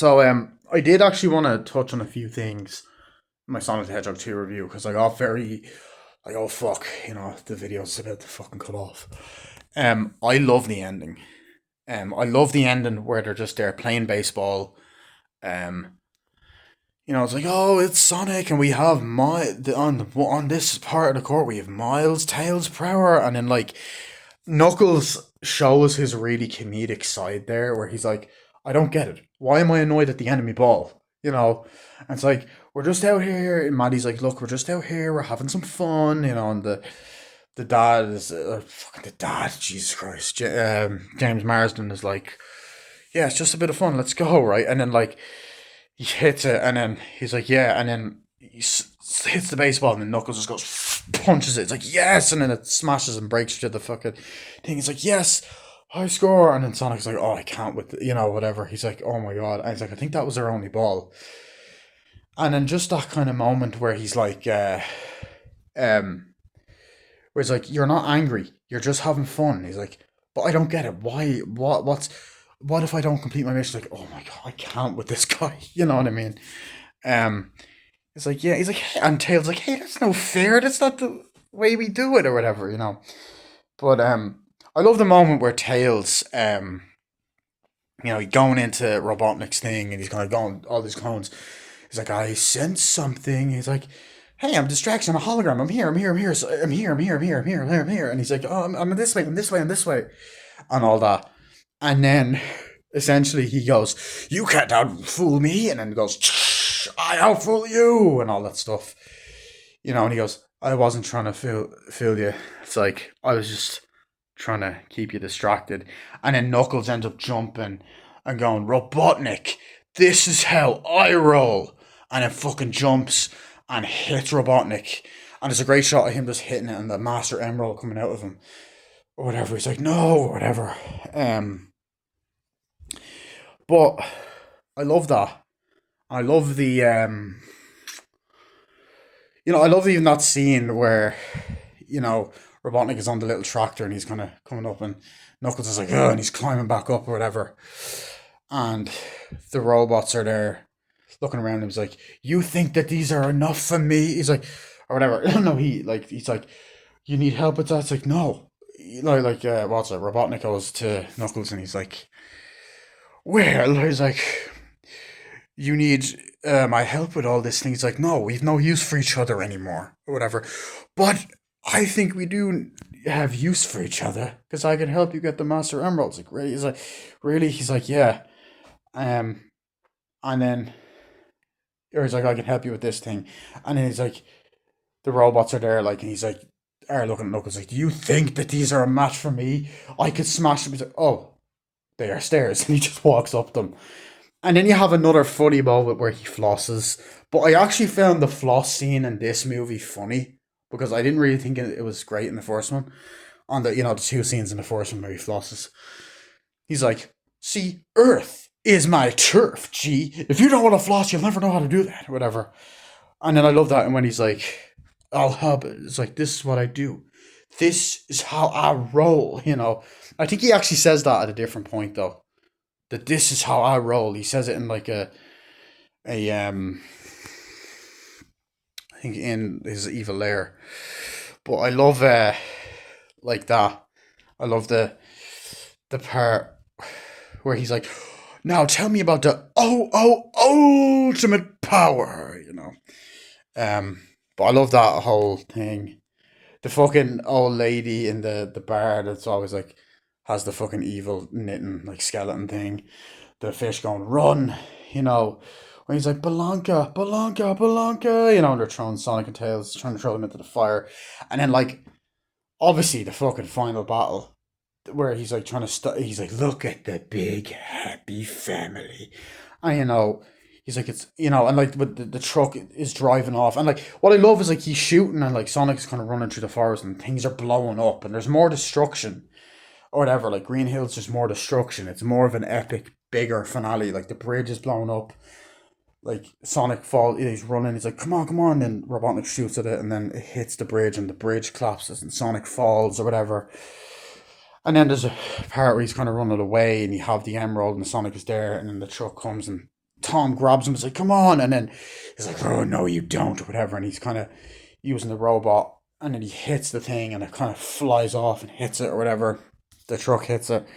I did actually want to touch on a few things in my Sonic the Hedgehog 2 review because I got very like, oh fuck, the video's about to fucking cut off. I love the ending. I love the ending where they're just there playing baseball. Um, it's like, oh, it's Sonic, and we have on this part of the court we have Miles, Tails, Prower, and then like Knuckles shows his really comedic side there, where he's like, I don't get it. Why am I annoyed at the enemy ball? And it's like, we're just out here. And Maddie's like, look, we're just out here. We're having some fun, and the dad is fucking the dad. Jesus Christ, James Marsden is like, yeah, it's just a bit of fun. Let's go, right? And then like he hits it, and then he's like, yeah, and then hits the baseball, and then Knuckles just goes punches it. It's like yes, and then it smashes and breaks through the fucking thing. It's like yes, high score, and then Sonic's like, oh, I can't with whatever. He's like, oh my god, and he's like, I think that was their only ball. And then just that kind of moment where he's like, where he's like, you're not angry, you're just having fun. He's like, but I don't get it. Why? What if I don't complete my mission? Like, oh my god, I can't with this guy. You know what I mean? Um, it's like, yeah, he's like, hey, and Tails like, hey, that's no fair. That's not the way we do it, or whatever. But I love the moment where Tails, he's going into Robotnik's thing, and he's kind of going all these clones. He's like, I sense something. He's like, hey, I'm a distraction. I'm a hologram. I'm here. I'm here. I'm here. I'm here. I'm here. I'm here. I'm here. I'm here. I'm here. And he's like, oh, I'm this way. I'm this way. I'm this way, and all that. And then essentially he goes, you can't outfool me. And then he goes, I outfool you, and all that stuff. And he goes, I wasn't trying to fool you. It's like, I was just trying to keep you distracted. And then Knuckles ends up jumping and going, Robotnik, this is how I roll. And then fucking jumps and hits Robotnik. And it's a great shot of him just hitting it and the Master Emerald coming out of him. Or whatever. He's like, no, or whatever. But I love that. I love the I love even that scene where, Robotnik is on the little tractor and he's kind of coming up, and Knuckles is like, oh, and he's climbing back up or whatever. And the robots are there looking around him. He's like, you think that these are enough for me? He's like, or whatever. No, he's like, you need help with that? It's like, no. What's it? Robotnik goes to Knuckles and he's like, well, he's like, you need my help with all this thing. He's like, no, we've no use for each other anymore, or whatever. But I think we do have use for each other because I can help you get the Master Emeralds. Like, really? He's like, really? He's like, yeah. And then, or he's like, I can help you with this thing. And then he's like, the robots are there, like, and he's like, are looking at Knuckles like, do you think that these are a match for me? I could smash them. He's like, oh, they are stairs. And he just walks up them. And then you have another funny moment where he flosses. But I actually found the floss scene in this movie funny because I didn't really think it was great in the first one. On the two scenes in the first one where he flosses. He's like, see, Earth is my turf, G. If you don't want to floss, you'll never know how to do that, or whatever. And then I love that. And when he's like, I'll help it. It's like, this is what I do. This is how I roll. I think he actually says that at a different point, though. That this is how I roll. He says it in like a I think in his evil lair. But I love like that. I love the part where he's like, now tell me about the ultimate power. But I love that whole thing. The fucking old lady in the bar that's always like has the fucking evil knitting like skeleton thing. The fish going run, when he's like Belanca, Belanca, Belanca, and they're throwing Sonic and Tails, trying to throw them into the fire, and then like obviously the fucking final battle where he's like trying to he's like, look at the big happy family, and he's like, it's and like but the truck is driving off, and like what I love is like he's shooting and like Sonic's kind of running through the forest and things are blowing up and there's more destruction or whatever. Like Green Hill's just more destruction. It's more of an epic, bigger finale. Like the bridge is blown up. Like Sonic he's running. He's like, come on, come on. And Robotnik shoots at it, and then it hits the bridge, and the bridge collapses, and Sonic falls or whatever. And then there's a part where he's kind of running away, and you have the Emerald, and Sonic is there, and then the truck comes and Tom grabs him, he's like, come on, and then he's like, oh no, you don't, or whatever, and he's kind of using the robot, and then he hits the thing, and it kind of flies off and hits it, or whatever. The truck hits it,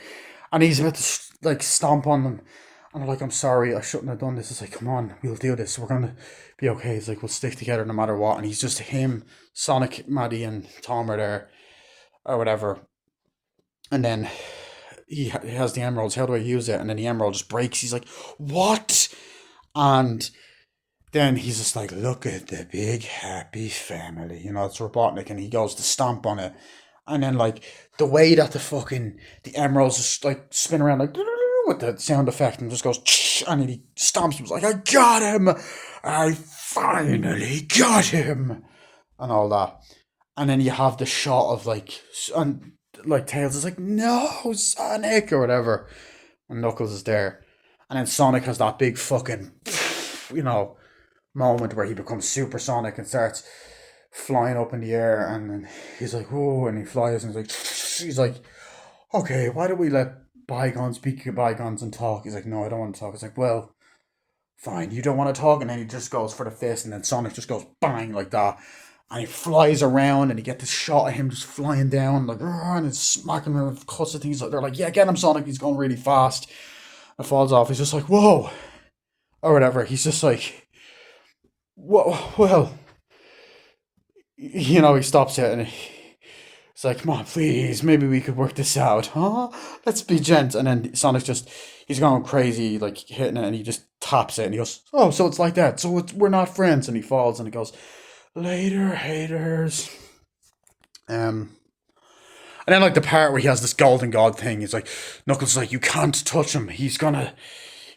and he's about to like stomp on them, and I'm like, I'm sorry, I shouldn't have done this. It's like, come on, we'll do this. We're gonna be okay. He's like, we'll stick together no matter what. And he's just him, Sonic, Maddie, and Tom are there, or whatever. And then he has the emeralds. How do I use it? And then the emerald just breaks. He's like, what? And then he's just like, look at the big happy family. You know, it's Robotnik, and he goes to stomp on it. And then like the way that the emeralds just like spin around like with the sound effect and just goes and then he stomps him. He's like, I got him! I finally got him! And all that. And then you have the shot of like and like Tails is like, no, Sonic, or whatever. And Knuckles is there. And then Sonic has that big fucking you know moment where he becomes supersonic and starts flying up in the air, and then he's like, whoa, and he flies, and he's like, okay, why don't we let bygones be bygones and talk? He's like, no, I don't want to talk. It's like, well, fine, you don't want to talk, and then he just goes for the fist, and then Sonic just goes bang like that, and he flies around, and you get this shot of him just flying down, like, and it's smacking him with cuts of things. Like, they're like, yeah, get him, Sonic, he's going really fast. It falls off. He's just like, whoa, or whatever. He's just like, whoa, well, you know, he stops it, and it's like, come on, please, maybe we could work this out, huh? Let's be gents. And then Sonic's just, he's going crazy, like hitting it, and he just taps it, and he goes, oh, so it's like that. So we're not friends. And he falls, and he goes, later, haters. And then like the part where he has this golden god thing, he's like, Knuckles is like, you can't touch him. He's gonna,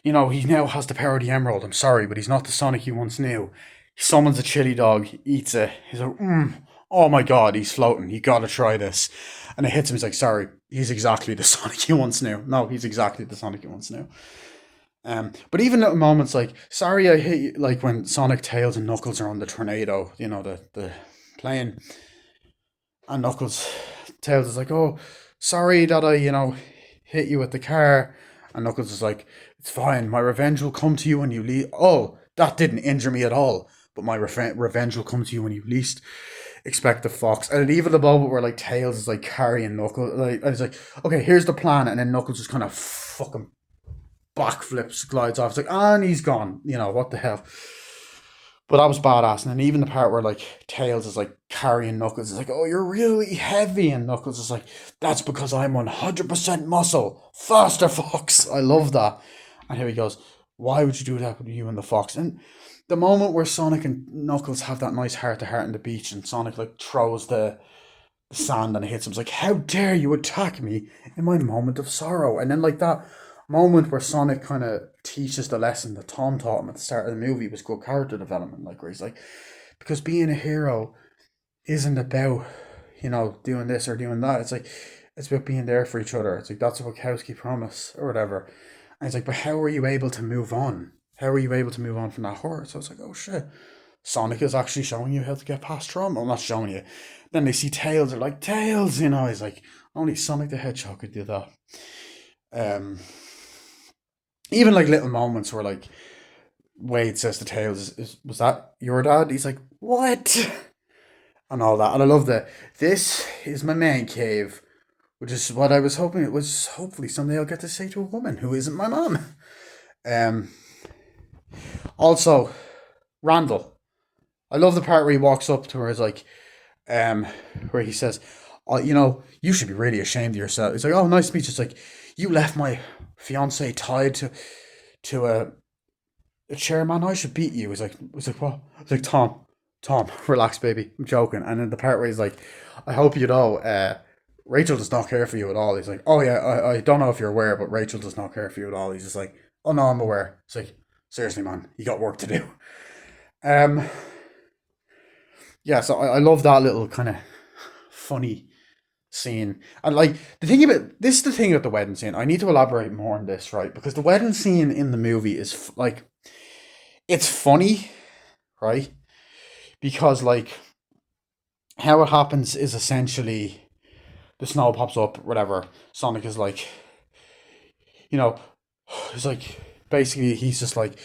you know, he now has the power of the emerald. I'm sorry, but he's not the Sonic you once knew. He summons a chili dog, eats it. He's like, oh my god, he's floating. You gotta try this. And it hits him. He's like, sorry, he's exactly the Sonic you once knew. No, he's exactly the Sonic you once knew. But even at moments like, sorry, I hit you, like when Sonic, Tails, and Knuckles are on the tornado, you know, the plane, and Knuckles, Tails is like, oh, sorry that I, you know, hit you with the car. And Knuckles is like, it's fine. My revenge will come to you when you leave. Oh, that didn't injure me at all. But my revenge will come to you when you least expect the fox. And even the moment where like Tails is like carrying Knuckles, like it's like, okay, here's the plan, and then Knuckles just kind of fucking backflips, glides off. It's like, and he's gone. You know what the hell? But that was badass. And then even the part where like Tails is like carrying Knuckles, is like, oh, you're really heavy, and Knuckles is like, that's because I'm 100% muscle. Faster, fox. I love that. And here he goes, why would you do that with you and the fox? And the moment where Sonic and Knuckles have that nice heart to heart on the beach, and Sonic like throws the sand and it hits him, it's like, how dare you attack me in my moment of sorrow? And then like that moment where Sonic kind of teaches the lesson that Tom taught him at the start of the movie was good character development, like where he's like, because being a hero isn't about, you know, doing this or doing that. It's like, it's about being there for each other. It's like, that's a Wachowski promise or whatever. And it's like, but how were you able to move on? How were you able to move on from that horror? So it's like, oh shit, Sonic is actually showing you how to get past trauma. Well, not showing you. Then they see Tails, they're like, Tails, you know, he's like, only Sonic the Hedgehog could do that. Even like little moments where like Wade says to Tails, was that your dad? He's like, what? And all that. And I love that. This is my man cave, which is what I was hoping it was. Hopefully someday I'll get to say to a woman who isn't my mom. Um, Also, Randall. I love the part where he walks up to her. Is like, where he says, "Oh, you know, you should be really ashamed of yourself." He's like, "Oh, nice to meet you." It's like, you left my fiance tied to a chair, man. I should beat you. He's like, what? It's like, Tom, relax, baby. I'm joking. And then the part where he's like, I hope you know, Rachel does not care for you at all. He's like, oh yeah, I don't know if you're aware, but Rachel does not care for you at all. He's just like, oh no, I'm aware. It's like, seriously, man, you got work to do. Um, yeah, so I love that little kind of funny scene. And like the thing about this is the thing about the wedding scene. I need to elaborate more on this, right? Because the wedding scene in the movie is like, it's funny, right? Because like how it happens is essentially the snow pops up, whatever. Sonic is like, you know, it's like basically he's just like,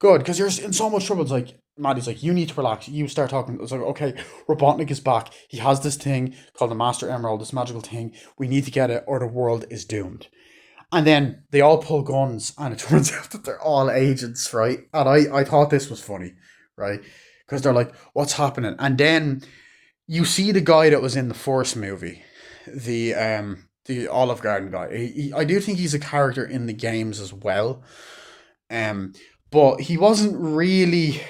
Good, because you're in so much trouble. It's like, Maddie's like, you need to relax. You start talking. It's like, okay, Robotnik is back. He has this thing called the Master Emerald, this magical thing. We need to get it, or the world is doomed. And then they all pull guns, and it turns out that they're all agents, right? And I thought this was funny, right? Because they're like, what's happening? And then you see the guy that was in the first movie, the Olive Garden guy. I do think he's a character in the games as well. Um, but he wasn't really.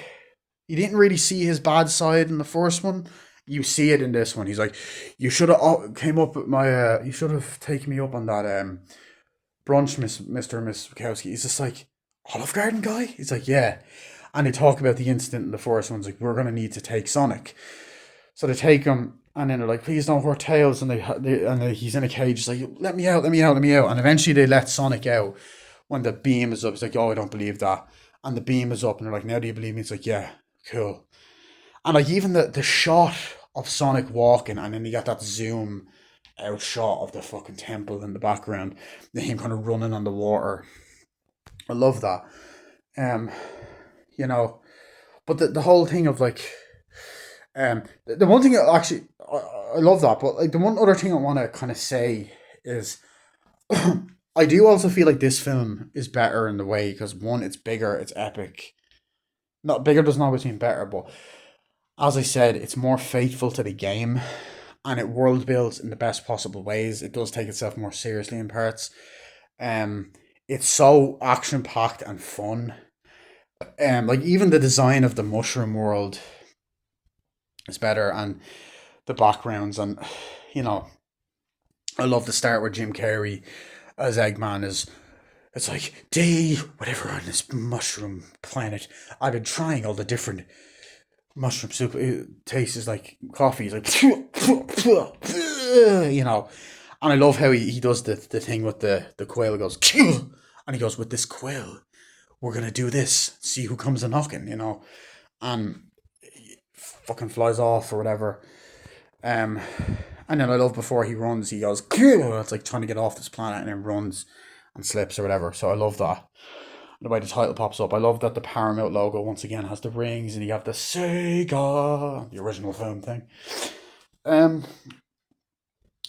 You didn't really see his bad side in the first one. You see it in this one. He's like, you should have came up with my. You should have taken me up on that. Brunch, Mister and Miss Wachowski. He's just like, Olive Garden guy. He's like, yeah. And they talk about the incident in the first one. It's like, we're gonna need to take Sonic. So they take him, and then they're like, "Please don't hurt Tails." And he's in a cage. He's like, "Let me out, let me out, let me out." And eventually they let Sonic out when the beam is up. He's like, "Oh, I don't believe that." And the beam is up, and they're like, "Now do you believe me?" It's like, "Yeah, cool." And like even the shot of Sonic walking, and then you got that zoom out shot of the fucking temple in the background, then him kind of running on the water. I love that. Um, you know, but the whole thing of like the one thing actually I love that, but like the one other thing I want to kind of say is I do also feel like this film is better in the way because one, it's bigger, it's epic. Not bigger doesn't always mean better, but as I said, it's more faithful to the game, and it world builds in the best possible ways. It does take itself more seriously in parts. Um, it's so action packed and fun. Like even the design of the mushroom world is better, and the backgrounds, and you know, I love the start where Jim Carrey as Eggman is. It's like day whatever on this mushroom planet. I've been trying all the different mushroom soup. It tastes like coffee. He's like, you know, and I love how he does the thing with the quill. He goes, and he goes, with this quill, we're gonna do this. See who comes a knocking, you know, and he fucking flies off or whatever. Um, and then I love before he runs, he goes, it's like trying to get off this planet and then runs and slips or whatever. So I love that. The way the title pops up. I love that the Paramount logo once again has the rings and you have the Sega, the original film thing. Um,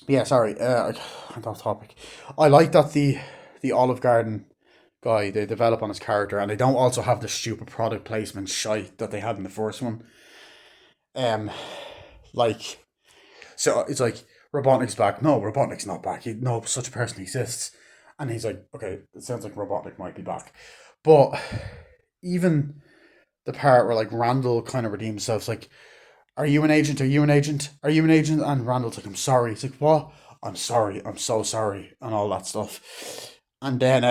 yeah, sorry, I'm off topic. I like that the Olive Garden guy they develop on his character, and they don't also have the stupid product placement shite that they had in the first one. Um, like so it's like Robotnik's back. No, Robotnik's not back. No, such a person exists. And he's like, okay, it sounds like Robotnik might be back. But even the part where like Randall kind of redeems himself, it's like, are you an agent? Are you an agent? Are you an agent? And Randall's like, I'm sorry. He's like, what? I'm sorry. I'm so sorry. And all that stuff. And then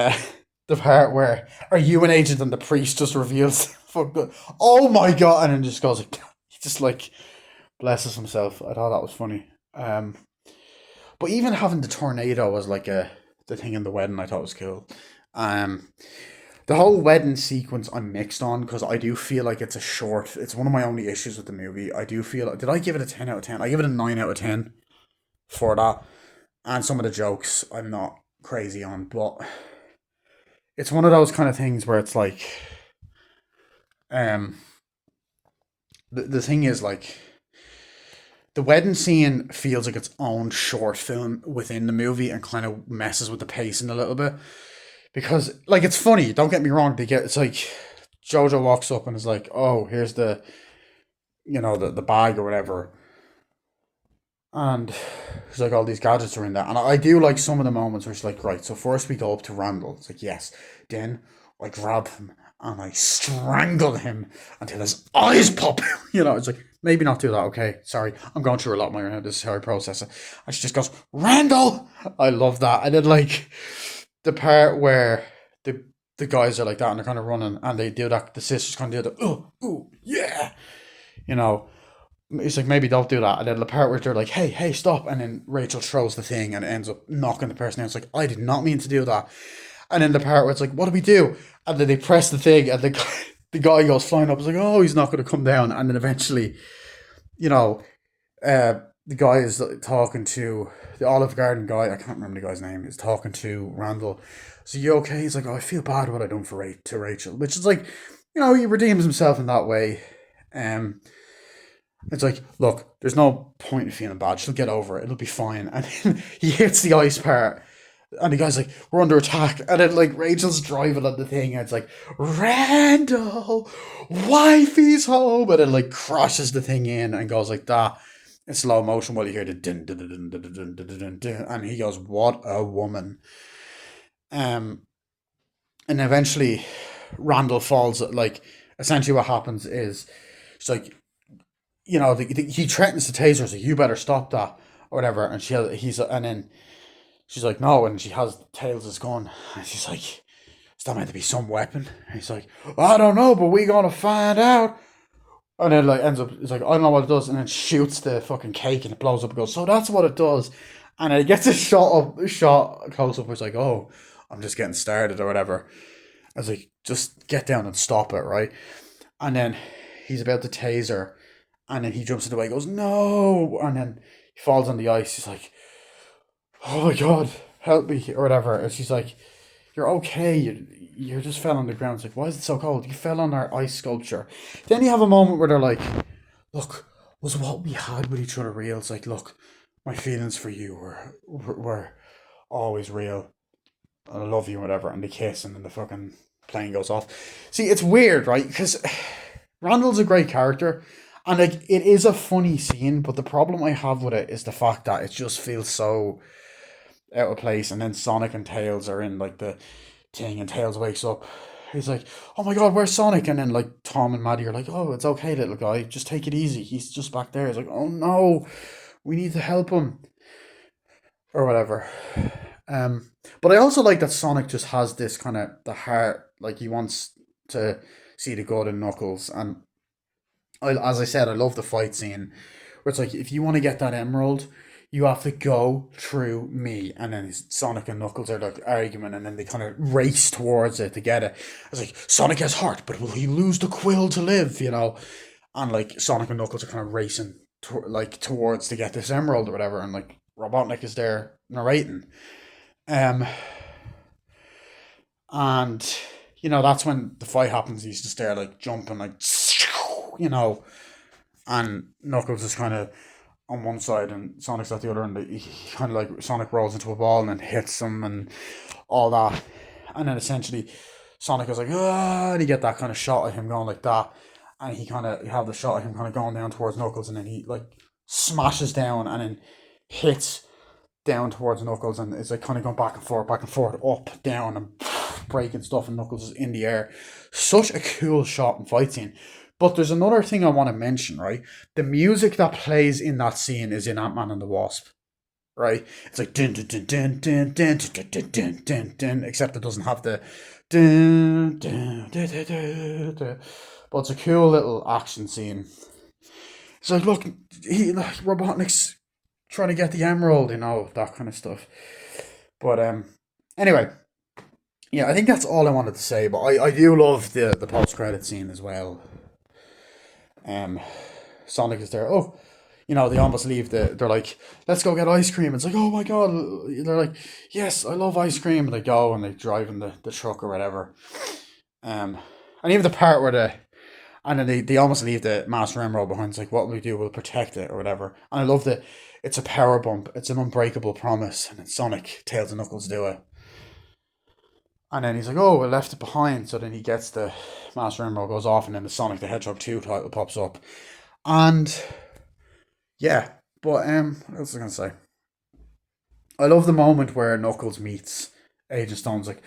the part where, are you an agent? And the priest just reveals, oh my God. And then just goes, like, he just like blesses himself. I thought that was funny. But even having the tornado as like the thing in the wedding, I thought was cool. Um, the whole wedding sequence I'm mixed on because I do feel like it's a short. It's one of my only issues with the movie. I do feel. Did I give it a 10 out of 10? I give it a 9 out of 10 for that. And some of the jokes I'm not crazy on, but it's one of those kind of things where it's like, um, the thing is like the wedding scene feels like its own short film within the movie and kind of messes with the pacing a little bit because like it's funny. Don't get me wrong. It's like Jojo walks up and is like, "Oh, here's the the bag or whatever," and it's like all these gadgets are in there. And I do like some of the moments where it's like, right. So first we go up to Randall. It's like yes. Then I grab him and I strangle him until his eyes pop. It's like maybe not do that. Okay, sorry, I'm going through a lot more now. This is how I process it. And she just goes, Randall. I love that. And then like the part where the guys are like that and they're kind of running and they do that. The sisters kind of do the yeah. You know, it's like maybe don't do that. And then the part where they're like, hey, stop. And then Rachel throws the thing and it ends up knocking the person out. It's like I did not mean to do that. And then the part where it's like, what do we do? And then they press the thing, and the guy goes flying up. It's like, oh, he's not going to come down. And then eventually, you know, the guy is talking to the Olive Garden guy. I can't remember the guy's name. Is talking to Randall. So you okay? He's like, oh, I feel bad what I done to Rachel, which is like he redeems himself in that way. Um, it's like, look, there's no point in feeling bad. She'll get over it. It'll be fine. And then he hits the ice part, and the guy's like, "We're under attack." And then like Rachel's driving on the thing, and it's like, "Randall, wifey's home," and then like crashes the thing in and goes like that in slow motion while you hear the din din din din din din din din, and he goes, "What a woman." Um, and eventually, Randall falls. Like essentially, what happens is, it's like, he threatens to tase her. So you better stop that or whatever. And and then she's like, no, and she has Tails' gun, and she's like, is that meant to be some weapon? And he's like, I don't know, but we gonna find out. And then like ends up, it's like, I don't know what it does, and then shoots the fucking cake and it blows up and goes, so that's what it does. And then it gets a shot close up where it's like, oh, I'm just getting started or whatever. I was like, just get down and stop it, right? And then he's about to tase her, and then he jumps in the way, goes, no, and then he falls on the ice. He's like, oh my god, help me, or whatever. And she's like, you're okay. You just fell on the ground. It's like, why is it so cold? You fell on our ice sculpture. Then you have a moment where they're like, look, was what we had with each other real? It's like, look, my feelings for you were always real. I love you, whatever. And they kiss, and then the fucking plane goes off. See, it's weird, right? Because Randall's a great character. And like it is a funny scene, but the problem I have with it is the fact that it just feels so out of place. And then Sonic and Tails are in like the thing, and Tails wakes up. He's like, "Oh my god, where's Sonic?" And then like Tom and Maddie are like, "Oh, it's okay, little guy. Just take it easy. He's just back there." It's like, "Oh no, we need to help him," or whatever. But I also like that Sonic just has this kind of the heart, like he wants to see the good in Knuckles. And as I said, I love the fight scene where it's like, if you want to get that emerald, you have to go through me. And then Sonic and Knuckles are like arguing, and then they kind of race towards it to get it. It's like, Sonic has heart, but will he lose the quill to live? And like Sonic and Knuckles are kind of racing towards to get this emerald or whatever, and like Robotnik is there narrating. Um, and that's when the fight happens. He's just there like jumping, like, you know, and Knuckles is kind of on one side and Sonic's at the other, and he kind of like Sonic rolls into a ball and then hits him and all that, and then essentially Sonic is like, ah, and you get that kind of shot of him going like that, and you have the shot of him kind of going down towards Knuckles, and then he like smashes down and then hits down towards Knuckles, and it's like kind of going back and forth, up, down, and breaking stuff, and Knuckles is in the air. Such a cool shot and fight scene. But there's another thing I want to mention, right? The music that plays in that scene is in Ant-Man and the Wasp, right? It's like dun dun dun dun dun dun dun dun dun dun dun, except it doesn't have the dun dun dun dun dun dun. But it's a cool little action scene. It's like, look, Robotnik's trying to get the emerald, that kind of stuff. But anyway, yeah, I think that's all I wanted to say. But I do love the post credit scene as well. Um, Sonic is there. Oh, they almost leave they're like, let's go get ice cream. It's like, oh my god. They're like, yes, I love ice cream. And they go and they drive in the truck or whatever. And even the part where and then they almost leave the Master Emerald behind. It's like, what will we do? We'll protect it or whatever. And I love that it's a power bump. It's an unbreakable promise. And then Sonic, Tails, and Knuckles do it. And then he's like, oh, we left it behind. So then he gets the Master Emerald, goes off, and then the Sonic the Hedgehog 2 title pops up. And yeah, but what else was I gonna say? I love the moment where Knuckles meets Agent Stone's like,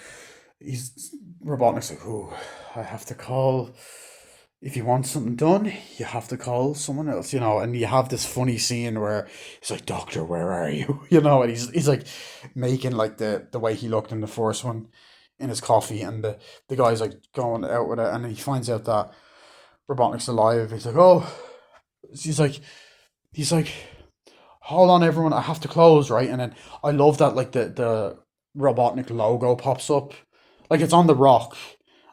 he's Robotnik's like, oh, I have to call, if you want something done, you have to call someone else, and you have this funny scene where he's like, Doctor, where are you? And he's like making like the way he looked in the first one in his coffee, and the guy's like going out with it, and then he finds out that Robotnik's alive. He's like, oh, he's like, he's like, hold on, everyone, I have to close, right? And then I love that like the Robotnik logo pops up, like it's on the rock.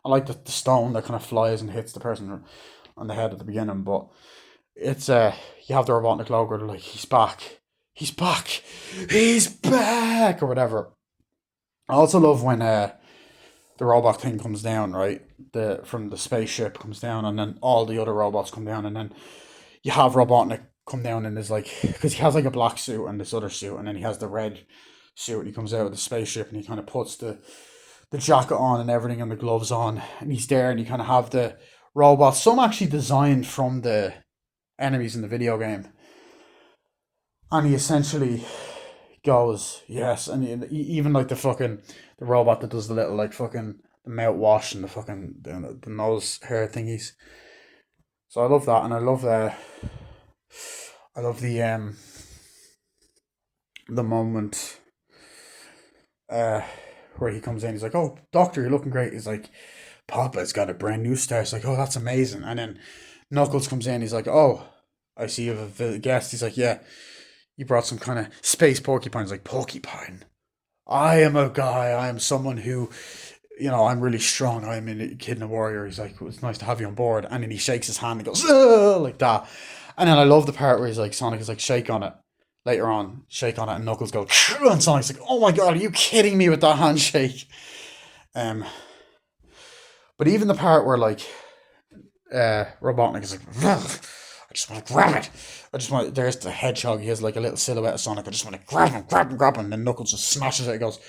I like the stone that kind of flies and hits the person on the head at the beginning, but it's you have the Robotnik logo. They're like, he's back, he's back, he's back, or whatever. I also love when the robot thing comes down, right? From the spaceship comes down, and then all the other robots come down, and then you have Robotnik come down and is like, because he has like a black suit and this other suit, and then he has the red suit, and he comes out of the spaceship and he kind of puts the jacket on and everything and the gloves on, and he's there, and you kind of have the robots, some actually designed from the enemies in the video game, and he essentially goes yes, and even like the robot that does the little like fucking the mouthwash and the fucking the nose hair thingies. So I love that, and I love the moment uh where he comes in. He's like, "Oh, doctor, you're looking great." He's like, "Papa's got a brand new star." It's like, "Oh, that's amazing." And then Knuckles comes in. He's like, "Oh, I see you have a guest." He's like, "Yeah, you brought some kind of space porcupine." He's like, "Porcupine? I am a guy. I am someone who, I'm really strong. I'm a kid and a warrior." He's like, "It's nice to have you on board." And then he shakes his hand and goes, "Ugh," like that. And then I love the part where he's like, Sonic is like, "Shake on it." Later on, shake on it, and Knuckles go, and Sonic's like, "Oh my god, are you kidding me with that handshake?" Um, but even the part where like Robotnik is like, "Ugh, I just want to grab it. I just want." There's the hedgehog. He has like a little silhouette of Sonic. I just want to grab him, grab him, grab him. And then Knuckles just smashes it. He goes,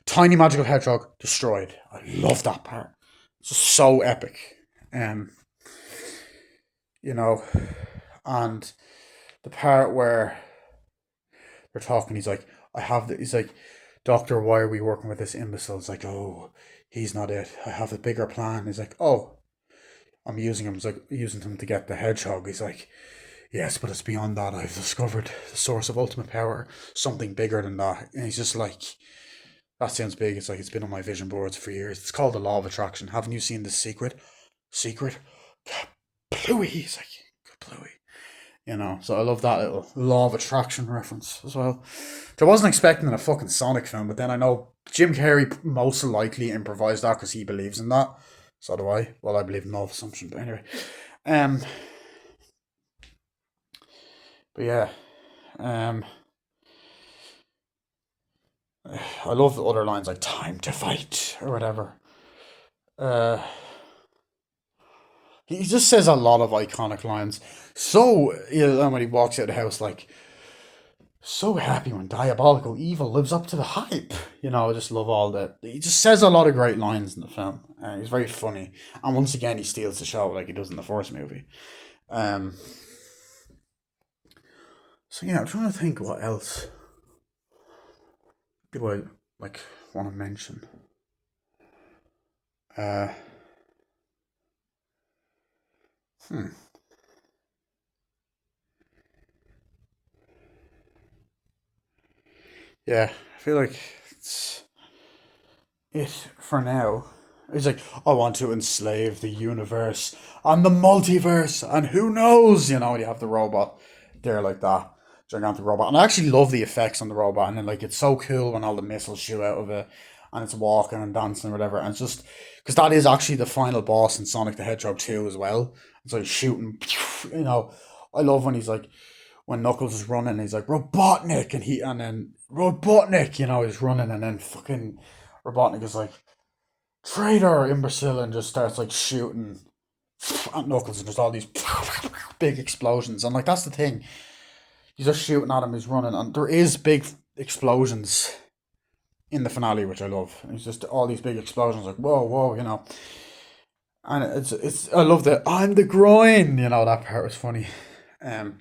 "Tiny magical hedgehog destroyed." I love that part. It's just so epic. Um, you know, and the part where they're talking, he's like, he's like, "Doctor, why are we working with this imbecile?" It's like, "Oh, he's not it. I have a bigger plan." He's like, "Oh, I'm using him." It's like, "Using him to get the hedgehog." He's like, "Yes, but it's beyond that. I've discovered the source of ultimate power, something bigger than that." And he's just like, "That sounds big." It's like, "It's been on my vision boards for years. It's called the law of attraction. Haven't you seen The Secret?" Secret? Bluey. He's like, Bluey. So I love that little law of attraction reference as well. I wasn't expecting a fucking Sonic film, but then I know Jim Carrey most likely improvised that because he believes in that. So do I. Well, I believe in law of assumption, but anyway. Um, but yeah, um, I love the other lines like "time to fight" or whatever. Uh, he just says a lot of iconic lines. So, when he walks out of the house, like, "So happy when diabolical evil lives up to the hype." I just love all that. He just says a lot of great lines in the film. He's very funny, and once again, he steals the show like he does in the first movie. Um, so yeah, I'm trying to think what else do I like want to mention. Uh, hmm. Yeah, I feel like it's it for now. He's like, "I want to enslave the universe and the multiverse, and who knows?" And you have the robot there like that, gigantic robot. And I actually love the effects on the robot, and then like it's so cool when all the missiles shoot out of it, and it's walking and dancing or whatever. And it's just because that is actually the final boss in Sonic the Hedgehog 2 as well. It's like shooting, you know. I love when he's like when Knuckles is running, he's like Robotnik, and then Robotnik, he's running, and then fucking Robotnik is like traitor, imbecile, and just starts like shooting at Knuckles, and there's all these big explosions, and like that's the thing, he's just shooting at him, he's running, and there is big explosions in the finale, which I love. And it's just all these big explosions, like whoa, whoa, and it's I love that I'm the groin, that part was funny. Um,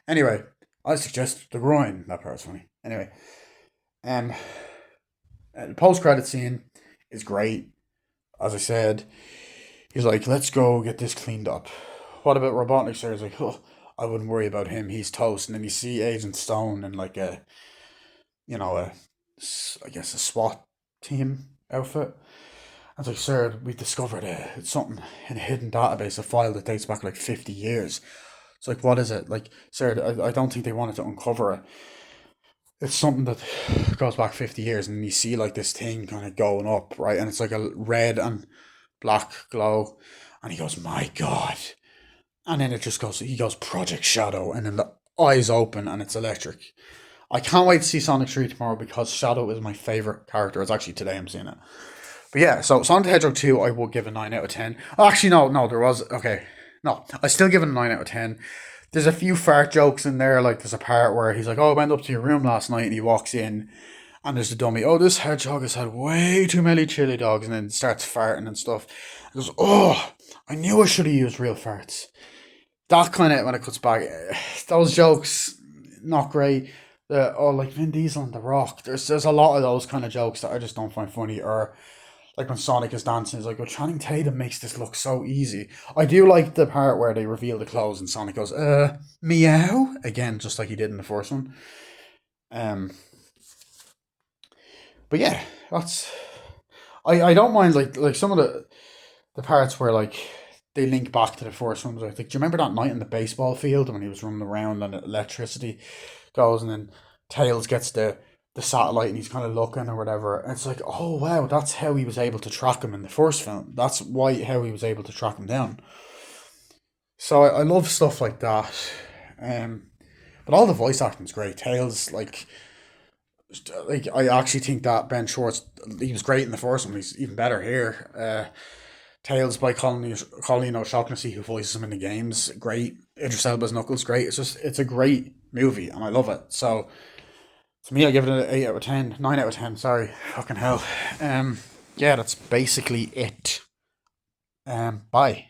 anyway, I suggest the groin. That part was funny. Anyway, um, the post credit scene is great. As I said, he's like, "Let's go get this cleaned up." What about Robotnik? Sir, he's like, "Oh, I wouldn't worry about him. He's toast." And then you see Agent Stone in like a, you know, a, I guess a SWAT team outfit. I was like, "Sir, we discovered something in a hidden database, a file that dates back like 50 years." It's like, "What is it?" Like, "Sir, I don't think they wanted to uncover it. It's something that goes back 50 years." And you see like this thing kind of going up, right? And it's like a red and black glow. And he goes, "My God." And then he goes, "Project Shadow." And then the eyes open and it's electric. I can't wait to see Sonic 3 tomorrow because Shadow is my favorite character. It's actually today I'm seeing it. But yeah, so Sonic the Hedgehog 2, I would give a 9 out of 10. Actually, no, there was. Okay. No, I still give it a 9 out of 10. There's a few fart jokes in there. Like, there's a part where he's like, oh, I went up to your room last night, and he walks in, and there's a dummy. Oh, this hedgehog has had way too many chili dogs, and then starts farting and stuff. He goes, oh, I knew I should have used real farts. That kind of, when it cuts back, those jokes, not great. Like Vin Diesel and The Rock. There's a lot of those kind of jokes that I just don't find funny. Or like when Sonic is dancing, it's like, well, Channing Tatum makes this look so easy. I do like the part where they reveal the clothes and Sonic goes, meow, again, just like he did in the first one. Um, but yeah, that's I don't mind like some of the parts where like they link back to the first one. Like, do you remember that night in the baseball field when he was running around and electricity goes and then Tails gets the satellite and he's kind of looking or whatever. And it's like, oh wow, that's how he was able to track him in the first film. That's why how he was able to track him down. So I love stuff like that. Um, but all the voice acting's great. Tails like I actually think that Ben Schwartz he was great in the first one. He's even better here. Tails by Colleen O'Shaughnessy who voices him in the games. Great. Idris Elba's Knuckles great. It's a great movie and I love it. So to me, I give it an 8 out of 10. 9 out of 10, sorry. Fucking hell. Yeah, that's basically it. Bye.